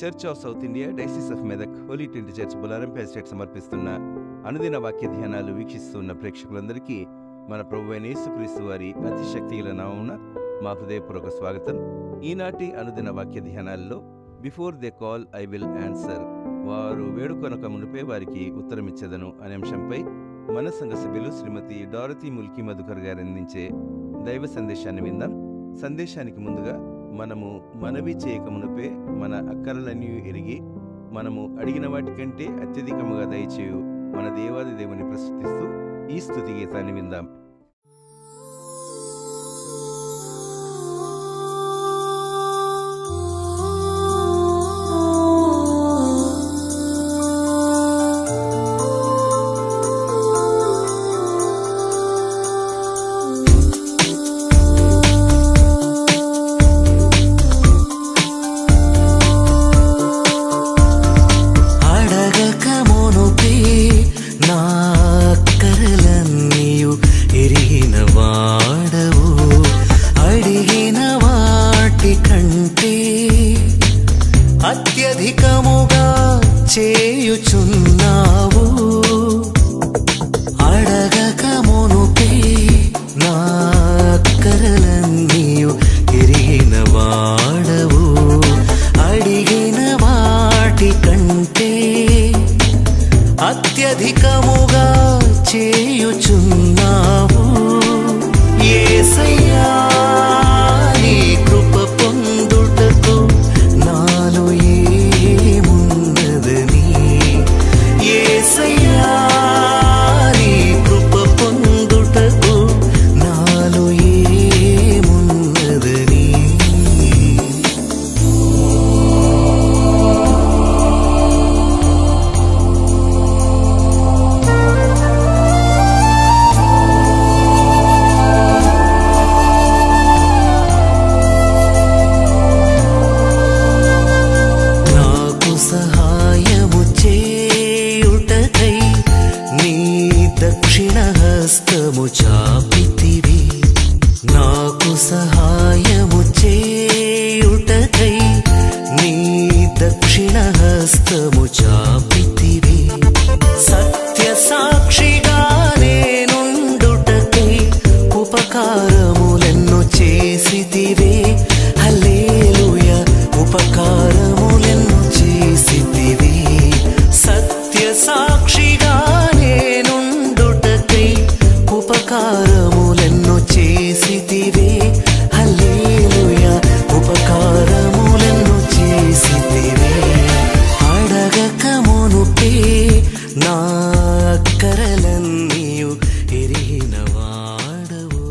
Church of South India Diocese of Medak Holy Trinity Church Bularampet Estate సమర్పిస్తున్న అనుదిన వాక్య ధ్యానాలు వీక్షిస్తున్న ప్రేక్షకులందరికీ మన ప్రభువైన యేసుక్రీస్తు వారి అతిశక్తి గల నామమున మా హృదయపూర్వక స్వాగతం. ఈనాటి అనుదిన వాక్య ధ్యానాల్లో before they call I will answer, వారు వేడుకొనక మునిపే వారికి ఉత్తరమిచ్చేదను అనే అంశంపై మన సంఘ సభ్యులు శ్రీమతి డారతీ ముల్కీ మధుకర్ గారు అందించే దైవ సందేశాన్ని విందాం. సందేశానికి ముందుగా మనము మనవి చేయక మునిపే మన అక్కరలన్నీ ఎరిగి మనము అడిగిన వాటికంటే అత్యధికముగా దయచేయు మన దేవాది దేవుని ప్రస్తుతిస్తూ ఈ స్తుతి గీతాన్ని విందాం. అత్యధికముగా చేయుచున్నావు, అడగక మునుపే నా అక్కరలన్నీయు ఎరిగిన వాడవు, అడిగిన వాటి కంటే అత్యధికముగా చేయుచున్నావు. యేసయ్యా నీ కృప పొందుటకు నాలో ఏమున్నదని, యేసయ్యా నీ కృప పొందుటకు నాలో ఏమున్నదని. సహాయము చేయుటకై నీ దక్షిణ హస్తము చాపితివి, నాకు సహాయము చేయుటకై నీ దక్షిణ హస్తము చాపితివి. సత్య సాక్షిగా నేనుండుటకై ఉపకారములెన్నో చేసితివే, హల్లెలూయా ఉపకారములెన్నో చేసితివి. సత్య సాక్షిగా నేనుండుటకై ఉపకారములెన్నో చేసితివి, హల్లెలూయా ఉపకారములెన్నో చేసితివి. అడగక మునుపే నా అక్కరలన్నీయు ఎరిగిన వాడవు.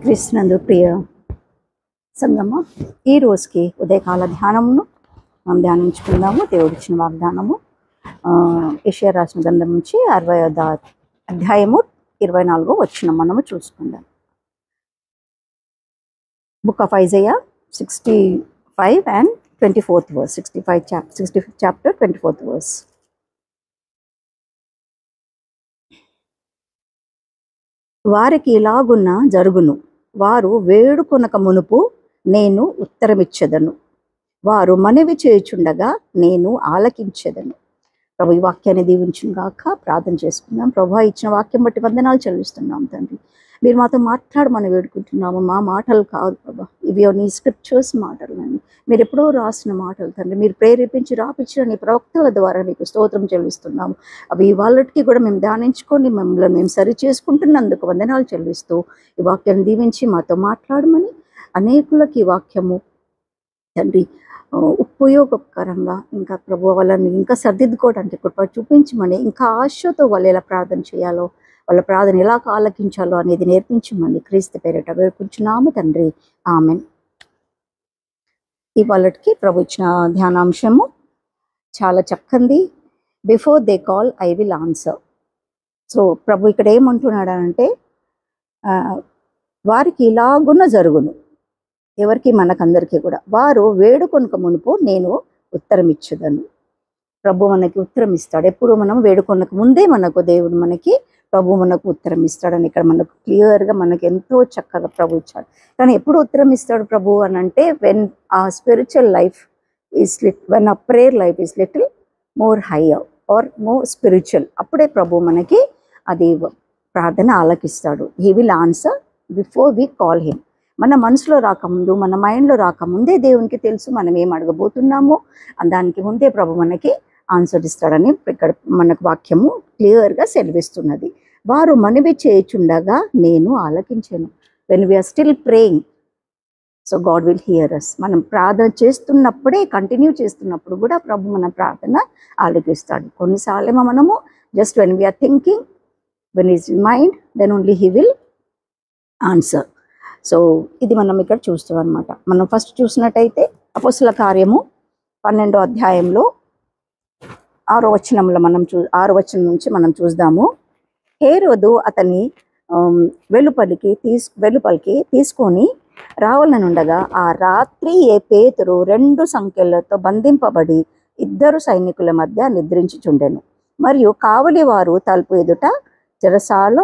క్రీస్తునందు ప్రియ సంగమా, ఈ రోజుకి ఉదయకాల ధ్యానమును మనం ధ్యానించుకుందాము. దేవుడిచ్చిన వాగ్దానము యెషయా రాసిన గ్రంథం నుంచి 60వ అధ్యాయము 24వ వచనం మనము చూసుకుందాం. Book of Isaiah 65 and 24th verse, 65th chapter 24th verse. వారికి ఇలాగున్న జరుగును, వారు వేడుకొనక మునుపు నేను ఉత్తరమిచ్చెదను, వారు మనవి చేయుచుండగా నేను ఆలకించెదను. ప్రభు ఈ వాక్యాన్ని దీవించును గాక. ప్రార్థన చేసుకుందాం. ప్రభు ఇచ్చిన వాక్యం బట్టి వందనాలు చెల్లిస్తున్నాం తండ్రి. మీరు మాతో మాట్లాడమని వేడుకుంటున్నాము. మా మాటలు కాదు ప్రభా, ఇవి నీ స్క్రిప్చర్స్ మాటలు అండి. మీరు ఎప్పుడో రాసిన మాటలు తండ్రి, మీరు ప్రేరేపించి రాపించిన నీ ప్రవక్తల ద్వారా నీకు స్తోత్రం చెల్లిస్తున్నాము. అవి వాళ్ళకి కూడా మేము ధ్యానించుకొని మమ్మల్ని మేము సరి చేసుకుంటున్నందుకు వందనాలు చెల్లిస్తూ ఈ వాక్యాన్ని దీవించి మాతో మాట్లాడమని అనేకులకి ఈ వాక్యము తండ్రి ఉపయోగకరంగా ఇంకా ప్రభు వాళ్ళని ఇంకా సర్దిద్దుకోవడానికి కృప చూపించమని, ఇంకా ఆశతో వాళ్ళు ఎలా ప్రార్థన చేయాలో, వాళ్ళ ప్రార్థన ఎలా ఆలకించాలో అనేది నేర్పించమని క్రీస్తు పేరిట వేడుకుంటున్నాము తండ్రి. ఆమెన్. ఇవాళకి ప్రభు ఇచ్చిన ధ్యానాంశము చాలా చక్కనిది. Before they call I will answer. So ప్రభు ఇక్కడ ఏమంటున్నాడంటే వారికి ఇలాగున్న జరుగును. ఎవరికి? మనకందరికీ కూడా. వారు వేడుకొనక మునుపు నేను ఉత్తరం ఇచ్చేదను. ప్రభు మనకి ఉత్తరం ఇస్తాడు. ఎప్పుడు మనం వేడుకొనక ముందే మనకు దేవుడు ప్రభు మనకు ఉత్తరం ఇస్తాడని ఇక్కడ మనకు క్లియర్గా మనకు ఎంతో చక్కగా ప్రభు ఇచ్చాడు. కానీ ఎప్పుడు ఉత్తరం ఇస్తాడు ప్రభు అని అంటే, when a spiritual life is when a prayer life is little more higher or more spiritual, అప్పుడే ప్రభు మనకి అది ప్రార్థన ఆలకిస్తాడు. He will answer before we call him. మన మనసులో రాకముందు, మన మైండ్లో రాకముందే దేవునికి తెలుసు మనం ఏం అడగబోతున్నామో. దానికి ముందే ప్రభు మనకి ఆన్సర్ ఇస్తాడని ఇక్కడ మనకు వాక్యము క్లియర్గా సెలవిస్తున్నది. వారు మనవి చేయుచుండగా నేను ఆలకించాను. When we are still praying, so God will hear us. మనం ప్రార్థన చేస్తున్నప్పుడే, కంటిన్యూ చేస్తున్నప్పుడు కూడా ప్రభు మన ప్రార్థన ఆలకిస్తాడు. కొన్నిసార్లు మనము just when we are thinking, when is mind, then only he will answer. So ఇది మనం ఇక్కడ చూస్తాం అనమాట. మనం ఫస్ట్ చూసినట్టయితే అపోస్తల కార్యము 12వ అధ్యాయంలో 6వ వచనంలో 6వ వచనం నుంచి మనం చూద్దాము. హేరోదు అతని వెలుపలికి తీసుకొని రావాలనుండగా ఆ రాత్రి పేతురు 2 సంకెళ్లతో బంధింపబడి 2 సైనికుల మధ్య నిద్రించుచుండెను. మరియు కావలి వారు తలుపు ఎదుట చెరసాలలో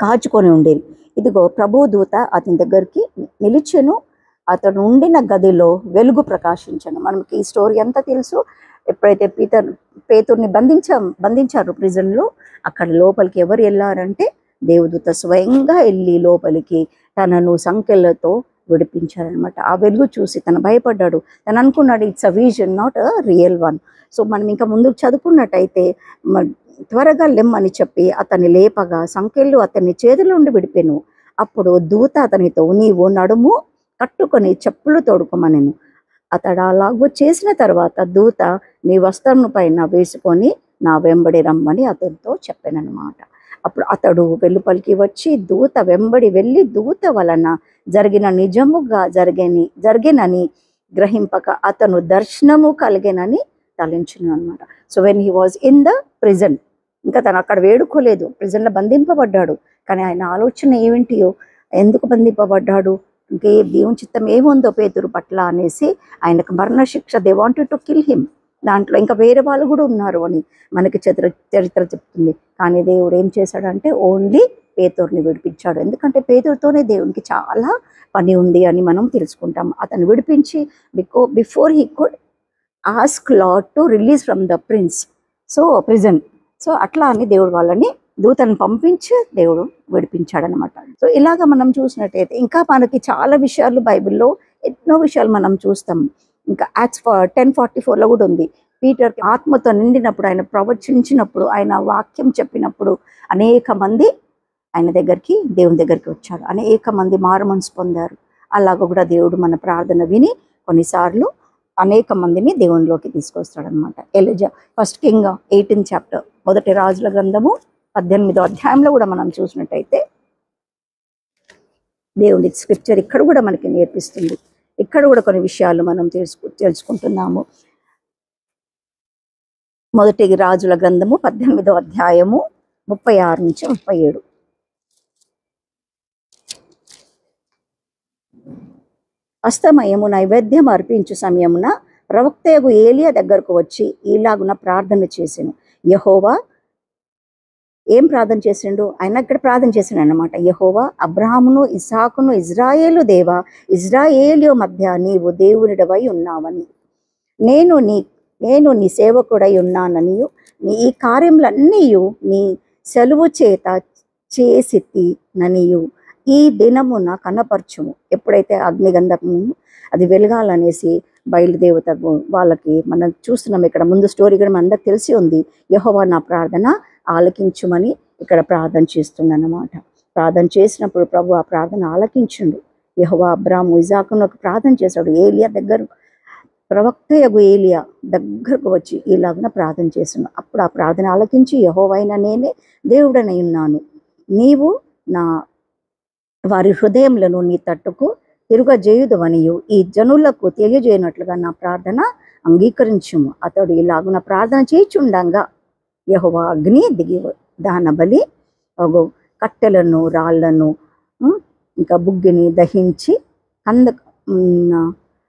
కాచుకొని ఉండేది. ఇదిగో ప్రభు దూత అతని దగ్గరికి నిలిచెను. అతడు ఉండిన గదిలో వెలుగు ప్రకాశించను. మనకి ఈ స్టోరీ అంతా తెలుసు. ఎప్పుడైతే పేతుర్ని బంధించారు ప్రిజన్లో, అక్కడ లోపలికి ఎవరు వెళ్ళారంటే దేవదూత స్వయంగా వెళ్ళి లోపలికి తనను సంకెళ్లతో విడిపించారనమాట. ఆ వెలుగు చూసి తను భయపడ్డాడు. తను అనుకున్నాడు it's a vision, not a real one. So మనం ఇంకా ముందుకు చదువుకున్నట్టయితే త్వరగా లెమ్మని చెప్పి అతన్ని లేపగా సంకెళ్ళు అతని చేతుల నుండి విడిపెను. అప్పుడు దూత అతనితో నీవు నడుము కట్టుకొని చెప్పులు తోడుకోమనెను. అతడు అలాగూ చేసిన తర్వాత దూత నీ వస్త్రం పైన వేసుకొని నా వెంబడి రమ్మని అతనితో చెప్పానన్నమాట. అప్పుడు అతడు వెలుపలికి వచ్చి దూత వెంబడి వెళ్ళి దూత వలన జరిగిన నిజముగా జరిగేనని గ్రహింపక అతను దర్శనము కలిగేనని తలంచును అనమాట. So when he was in the prison, ఇంకా తను అక్కడ వేడుకోలేదు, ప్రిజన్లో బంధింపబడ్డాడు. కానీ ఆయన ఆలోచన ఏమిటియో, ఎందుకు బంధింపబడ్డాడు, ఇంకే దేవుని చిత్తం ఏముందో పేతురు పట్ల అనేసి ఆయనకు మరణశిక్ష, they wanted to kill him. దాంట్లో ఇంకా వేరే వాళ్ళు కూడా ఉన్నారు అని మనకి చరిత్ర చెప్తుంది. కానీ దేవుడు ఏం చేశాడంటే ఓన్లీ పేతురుని విడిపించాడు. ఎందుకంటే పేతురుతోనే దేవునికి చాలా పని ఉంది అని మనం తెలుసుకుంటాం. అతను విడిపించి before he could ask lord to release from the prison. So అట్లా అని దేవుడు వాళ్ళని దూతను పంపించి దేవుడు విడిపించాడనమాట. సో ఇలాగ మనం చూసినట్టయితే ఇంకా మనకి చాలా విషయాలు బైబిల్లో ఎన్నో విషయాలు మనం చూస్తాం. ఇంకా యాక్ట్స్ 10:44లో కూడా ఉంది. పీటర్కి ఆత్మతో నిండినప్పుడు, ఆయన ప్రవచించినప్పుడు, ఆయన వాక్యం చెప్పినప్పుడు అనేక మంది దేవుని దగ్గరికి వచ్చారు. అనేక మంది మారుమనసు పొందారు. అలాగ కూడా దేవుడు మన ప్రార్థన విని కొన్నిసార్లు అనేక మందిని దేవునిలోకి తీసుకొస్తాడనమాట. ఎలిజా 1 Kings 18th chapter, మొదటి రాజుల గ్రంథము 18వ అధ్యాయంలో కూడా మనం చూసినట్టయితే దేవుని స్క్రిప్చర్ ఇక్కడ కూడా మనకి నేర్పిస్తుంది. ఇక్కడ కూడా కొన్ని విషయాలు మనం తెలుసుకుంటున్నాము. మొదటి రాజుల గ్రంథము 18వ అధ్యాయము 36 నుంచి 37. అస్తమయము నైవేద్యం అర్పించు సమయమున ప్రవక్తయగు ఏలియా దగ్గరకు వచ్చి ఇలాగున ప్రార్థన చేసాను. యెహోవా ఏం ప్రార్థన చేసిండు? ఆయన ఇక్కడ ప్రార్థన చేశాడు అన్నమాట. యెహోవా అబ్రహామును ఇస్సాకును ఇజ్రాయేలు దేవా, ఇజ్రాయేలు మధ్య నీవు దేవునిడవై ఉన్నావని, నేను నీ సేవకుడై ఉన్నాననియు, నీ ఈ కార్యములన్నీ నీ సెలవు చేత చేసిననియు ఈ దినమున కనపరచుము. ఎప్పుడైతే అగ్నిగంధకము అది వెలగాలనేసి బయలుదేవత వాళ్ళకి మనం చూస్తున్నాం. ఇక్కడ ముందు స్టోరీ కూడా మనందరికి తెలిసి ఉంది. యెహోవా నా ప్రార్థన ఆలకించుమని ఇక్కడ ప్రార్థన చేస్తుందన్నమాట. ప్రార్థన చేసినప్పుడు ప్రభు ఆ ప్రార్థన ఆలకించుండు. యెహోవా అబ్రాము ఇజాకునకు ప్రార్థన చేశాడు. ఏలియా దగ్గర ప్రవక్త యగు ఏలియా దగ్గరకు వచ్చి ఇలాగున ప్రార్థన చేస్తున్నాడు. అప్పుడు ఆ ప్రార్థన ఆలకించి యెహోవైన నేనే దేవుడనై ఉన్నాను, నీవు నా వారి హృదయములను నీ తట్టుకు తిరుగజేయుదువనియు ఈ జనులకు తెలియజేయనట్లుగా నా ప్రార్థన అంగీకరించుము. అతడు ఇలాగున ప్రార్థన చేయుచుండగా యెహోవా అగ్ని దిగి దాన బలి కట్టెలను రాళ్లను ఇంకా బుగ్గిని దహించి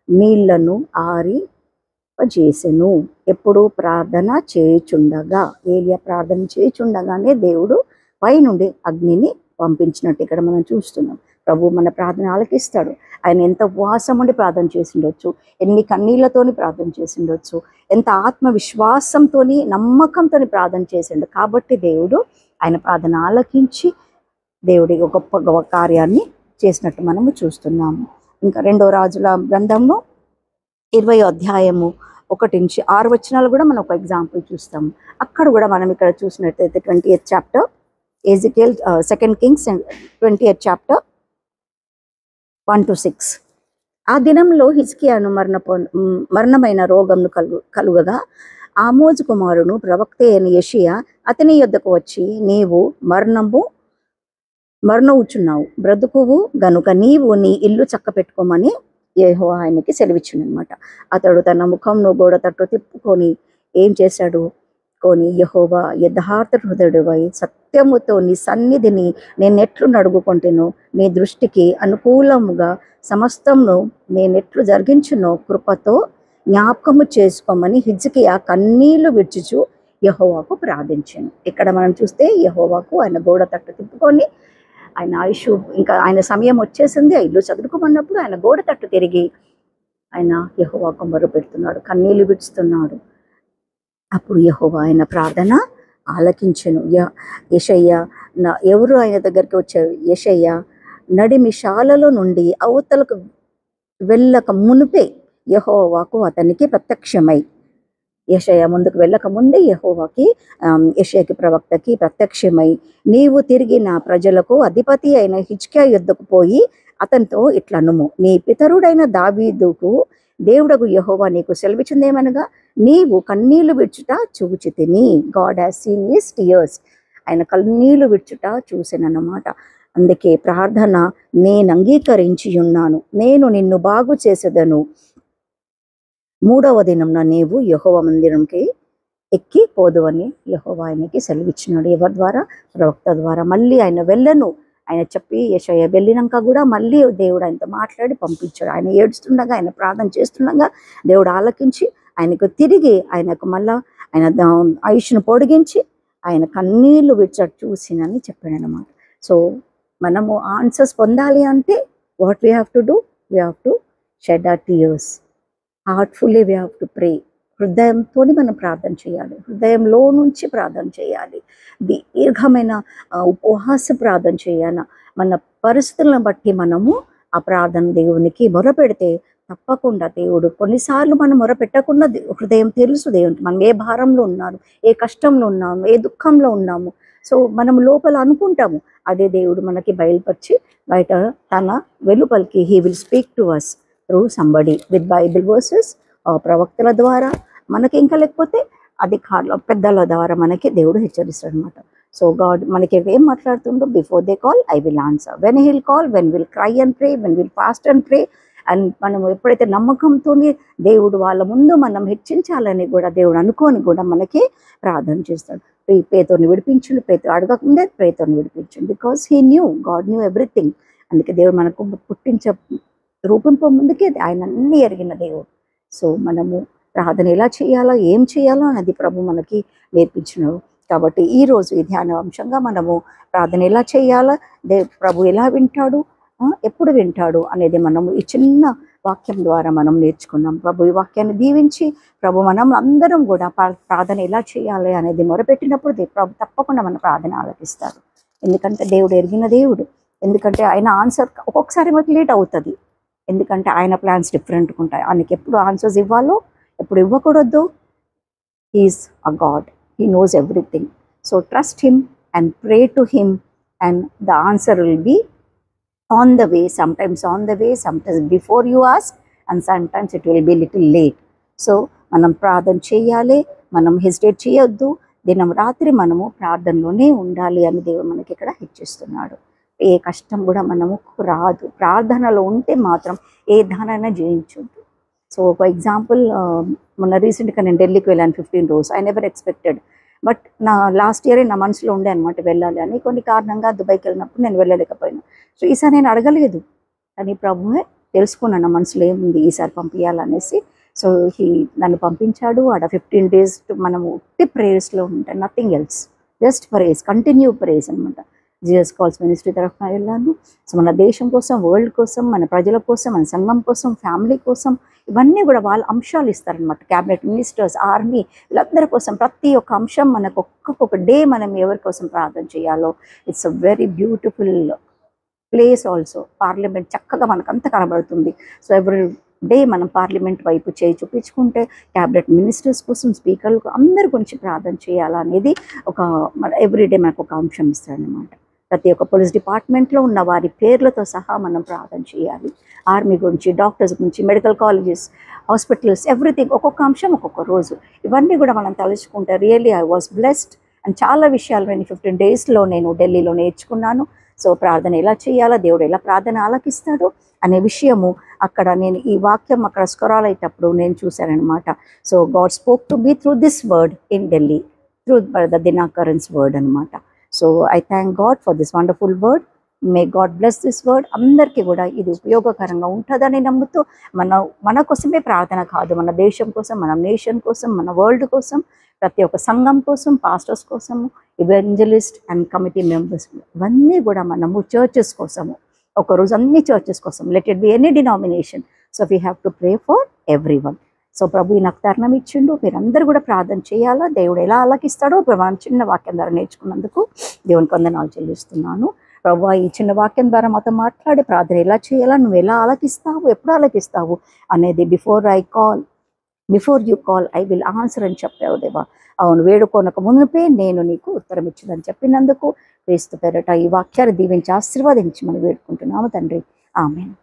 నీళ్లను ఆరిపజేసెను. ఎప్పుడు ప్రార్థన చేయుచుండగా, ఏలియా ప్రార్థన చేయుచుండగానే దేవుడు పైనుండి అగ్నిని పంపించినట్టు ఇక్కడ మనం చూస్తున్నాం. ప్రభు మన ప్రార్థన ఆలకిస్తాడు. ఆయన ఎంత ఉపవాసం ఉండి ప్రార్థన చేసిండొచ్చు, ఎన్ని కన్నీళ్లతోని ప్రార్థన చేసిండొచ్చు, ఎంత ఆత్మవిశ్వాసంతో నమ్మకంతో ప్రార్థన చేసిండు. కాబట్టి దేవుడు ఆయన ప్రార్థన ఆలకించి దేవుడి గొప్ప కార్యాన్ని చేసినట్టు మనము చూస్తున్నాము. ఇంకా 2వ రాజుల గ్రంథంలో 20వ అధ్యాయము 1-6 వచనాలు కూడా మనం ఒక ఎగ్జాంపుల్ చూస్తాము. అక్కడ కూడా మనం ఇక్కడ చూసినట్టయితే 20th chapter Ezekiel, 2 Kings 20th chapter 1-6. ఆ దినంలో హిజ్కియాను మరణమైన రోగంను కలుగగా ఆమోజు కుమారును ప్రవక్త అయిన యెషయా అతని యొద్దకు వచ్చి, నీవు మరణవుచున్నావు, బ్రతుకువు గనుక నీవు నీ ఇల్లు చక్కపెట్టుకోమని యెహోవా ఆయనకి సెలవిచ్చిందనమాట. అతడు తన ముఖంను గోడ తట్టు తిప్పుకొని ఏం చేశాడు? యెహోవా యథార్థ హృదయుడివై సత్యముతో నీ సన్నిధిని నేనెట్లు నడుగుకొంటేనో, నీ దృష్టికి అనుకూలముగా సమస్తమును నేనెట్లు జరిగించునో కృపతో జ్ఞాపకము చేసుకోమని హిజ్కియా కన్నీళ్లు విడిచుచు యెహోవాకు ప్రార్థించాను. ఇక్కడ మనం చూస్తే యెహోవాకు ఆయన గోడ తట్టు తిప్పుకొని, ఆయన ఆయుష్ ఇంకా ఆయన సమయం వచ్చేసింది, ఆ ఇల్లు చదువుకోమన్నప్పుడు ఆయన గోడ తట్టు తిరిగి ఆయన యెహోవాకు మొర్రపెడుతున్నాడు, కన్నీళ్లు విడుస్తున్నాడు. అప్పుడు యెహోవా ఆయన ప్రార్థన ఆలకించెను. యెషయా ఎవరు ఆయన దగ్గరికి వచ్చారు? యెషయా నడిమిషాలలో నుండి అవతలకు వెళ్ళక మునిపే యెహోవాకు అతనికి ప్రత్యక్షమై, యెషయా ముందుకు వెళ్ళక ముందే యెషయాకి ప్రవక్తకి ప్రత్యక్షమై, నీవు తిరిగి నా ప్రజలకు అధిపతి అయిన హిజ్కియా యొద్దకు పోయి అతనితో ఇట్లనుము, నీ పితరుడైన దావీదుకు దేవుడకు యెహోవా నీకు సెలవిచ్చిందేమనగా, నీవు కన్నీళ్లు విడుచుట చూచితిని. God has seen his tears. ఆయన కన్నీళ్లు విడుచుట చూసానన్నమాట. అందుకే ప్రార్థన నేను అంగీకరించి ఉన్నాను, నేను నిన్ను బాగు చేసేదను. 3వ దినంన నీవు యెహోవా మందిరంకి ఎక్కి పోదువని యెహోవా ఆయనకి సెలవిచ్చినాడు. ఎవరి ద్వారా? ప్రవక్త ద్వారా. మళ్ళీ ఆయన వెళ్ళను ఆయన చెప్పి యెషయా వెళ్ళినాక కూడా మళ్ళీ దేవుడు ఆయనతో మాట్లాడి పంపించాడు. ఆయన ఏడుస్తుండగా, ఆయన ప్రార్థన చేస్తుండగా దేవుడు ఆలకించి ఆయనకు తిరిగి ఆయనకు మళ్ళా ఆయన ఆయుష్ను పొడిగించి ఆయన కన్నీళ్లు విడిచట్టు చూసినని చెప్పాడు అన్నమాట. సో మనము ఆన్సర్స్ పొందాలి అంటే what we have to do? We have to shed hour tears. Heartfully we have to ప్రే. హృదయంతో మనం ప్రార్థన చేయాలి, హృదయంలో నుంచి ప్రార్థన చేయాలి, దీర్ఘమైన ఉపవాస ప్రార్థన చేయాలి. మన పరిస్థితులను బట్టి మనము ఆ ప్రార్థన దేవునికి మొరపెడితే తప్పకుండా దేవుడు, కొన్నిసార్లు మనం మొరపెట్టకుండా హృదయం తెలుసు దేవునికి మనం ఏ భారంలో ఉన్నాము, ఏ కష్టంలో ఉన్నాము, ఏ దుఃఖంలో ఉన్నాము. సో మనం లోపల అనుకుంటాము, అదే దేవుడు మనకి బయలుపరిచి బయట తన వెలుపలికి he will speak to us through somebody with Bible verses, ప్రవక్తల ద్వారా మనకి, ఇంకా లేకపోతే అధికారుల పెద్దల ద్వారా మనకి దేవుడు హెచ్చరిస్తాడు అనమాట. సో గాడ్ మనకి ఏం మాట్లాడుతుండో, before they call I will answer, when he'll call, when will cry and pray, when will fast and pray. And మనం ఎప్పుడైతే నమ్మకంతోనే దేవుడు వాళ్ళ ముందు మనం హెచ్చించాలని కూడా దేవుడు అనుకోని కూడా మనకి ప్రార్థన చేస్తాడు. ప్రేతోని విడిపించండి, ప్రేతో అడగకుండా ప్రేతోని విడిపించండి, because he knew, God knew everything. అందుకే దేవుడు మనకు రూపింప ముందుకే ఆయన అన్ని ఎరిగిన దేవుడు. సో మనము ప్రార్థన ఎలా చేయాలో, ఏం చేయాలో అన్నది ప్రభు మనకి నేర్పించినాడు. కాబట్టి ఈరోజు ఈ ధ్యానాంశంగా మనము ప్రార్థన ఎలా చేయాలో, ప్రభు ఎలా వింటాడు, ఎప్పుడు వింటాడు అనేది మనము ఈ చిన్న వాక్యం ద్వారా మనం నేర్చుకున్నాం. ప్రభు ఈ వాక్యాన్ని దీవించి ప్రభు మనం అందరం కూడా ప్రార్థన ఎలా చేయాలి అనేది మొరపెట్టినప్పుడు ప్రభు తప్పకుండా మన ప్రార్థన ఆలకిస్తారు. ఎందుకంటే దేవుడు ఎరిగిన దేవుడు, ఎందుకంటే ఆయన ఆన్సర్ ఒక్కొక్కసారి మనకు లేట్ అవుతుంది, ఎందుకంటే ఆయన ప్లాన్స్ డిఫరెంట్గా ఉంటాయి. ఆయనకి ఎప్పుడు ఆన్సర్స్ ఇవ్వాలో ఎప్పుడు ఇవ్వకూడదు. He is a god, he knows everything. So trust him and pray to him and the answer will be on the way, sometimes before you ask, and sometimes it will be little late. So మనం ప్రార్థన చేయాలి, మనం hesitate చేయొద్దు, దినం రాత్రి మనము ప్రార్థనలోనే ఉండాలి అని దేవుడు మనకి ఇక్కడ హెచ్చిస్తున్నాడు. ఏ కష్టం కూడా మనము రాదు, ప్రార్థనలో ఉంటే మాత్రం ఏ దానైనా జయించొద్దు. సో ఫర్ ఎగ్జాంపుల్, మొన్న రీసెంట్గా నేను ఢిల్లీకి వెళ్ళాను 15 రోజు. ఐ నెవర్ ఎక్స్పెక్టెడ్, బట్ నా లాస్ట్ ఇయరే నా మనసులో ఉండే అనమాట వెళ్ళాలి అని. కొన్ని కారణంగా దుబాయ్కి వెళ్ళినప్పుడు నేను వెళ్ళలేకపోయాను. సో ఈసారి నేను అడగలేదు, కానీ ప్రభువే తెలుసుకున్నాను నా మనసులో ఏముంది, ఈసారి పంపించాలనేసి. సో నన్ను పంపించాడు. ఆడ 15 days మనము ఉట్టి ప్రేయర్స్లో ఉంటాయి, nothing else, just prayers, continue prayers అనమాట. జీసస్ కాల్స్ మినిస్ట్రీ తరఫున వెళ్ళాను. సో మన దేశం కోసం, వరల్డ్ కోసం, మన ప్రజల కోసం, మన సంఘం కోసం, ఫ్యామిలీ కోసం, ఇవన్నీ కూడా వాళ్ళ అంశాలు ఇస్తారనమాట. క్యాబినెట్ మినిస్టర్స్, ఆర్మీ, వీళ్ళందరి కోసం ప్రతి ఒక్క అంశం మనకు ఒక్కొక్క డే మనం ఎవరి కోసం ప్రార్థన చేయాలో. It's a very beautiful place also. Parliament చక్కగా మనకు అంత కనబడుతుంది. సో ఎవ్రీ డే మనం పార్లమెంట్ వైపు చేయి చూపించుకుంటే క్యాబినెట్ మినిస్టర్స్ కోసం, స్పీకర్లకు, అందరి గురించి ప్రార్థన చేయాలనేది ఒక ఎవ్రీడే మనకు ఒక అంశం ఇస్తారనమాట. ప్రతి ఒక్క పోలీస్ డిపార్ట్మెంట్లో ఉన్న వారి పేర్లతో సహా మనం ప్రార్థన చేయాలి. ఆర్మీ గురించి, డాక్టర్స్ గురించి, మెడికల్ కాలేజెస్, హాస్పిటల్స్, ఎవ్రీథింగ్, ఒక్కొక్క అంశం ఒక్కొక్క రోజు. ఇవన్నీ కూడా మనం తలుచుకుంటే really I was blessed. And చాలా విషయాలు నేను 15 daysలో నేను ఢిల్లీలో నేర్చుకున్నాను. సో ప్రార్థన ఎలా చేయాలో, దేవుడు ఎలా ప్రార్థన ఆలకిస్తాడో అనే విషయము అక్కడ నేను ఈ వాక్యం అక్కడ స్క్రాల్ అయ్యేటప్పుడు నేను చూశానమాట. So God spoke to me through this word in Delhi, through the Dinakaran's word అనమాట. So I thank God for this wonderful word. May God bless this word. అందరికీ కూడా ఇది ఉపయోగకరంగా ఉంటుందని నమ్ముతూ, మన కోసమే ప్రార్థన కాదు, మన దేశం కోసం, మన నేషన్ కోసం, మన వరల్డ్ కోసం, ప్రతి ఒక్క సంఘం కోసం, పాస్టర్స్ కోసము, ఇవెంజలిస్ట్ అండ్ కమిటీ మెంబర్స్, ఇవన్నీ కూడా మనము చర్చెస్ కోసము, ఒకరోజు అన్ని చర్చెస్ కోసం, let it be any denomination. So we have to pray for every one. So ప్రభు నాకు తరుణం ఇచ్చిండు, మీరందరూ కూడా ప్రార్థన చేయాలా, దేవుడు ఎలా ఆలకిస్తాడో మనం చిన్న వాక్యం ద్వారా నేర్చుకున్నందుకు దేవునికి వందనాలు చెల్లిస్తున్నాను. ప్రభు ఈ చిన్న వాక్యం ద్వారా మాతో మాట్లాడే ప్రార్థన ఎలా చేయాలా, నువ్వు ఎలా ఆలకిస్తావు, ఎప్పుడు ఆలకిస్తావు అనేది before you call I will answer అని చెప్పావు దేవా. అవును, వేడుకోనక మునుపే నేను నీకు ఉత్తరం ఇచ్చిందని చెప్పినందుకు క్రీస్తు పేరట ఈ వాక్యాన్ని దీవించి ఆశీర్వదించి మనం వేడుకుంటున్నాము తండ్రి. ఆమేన్.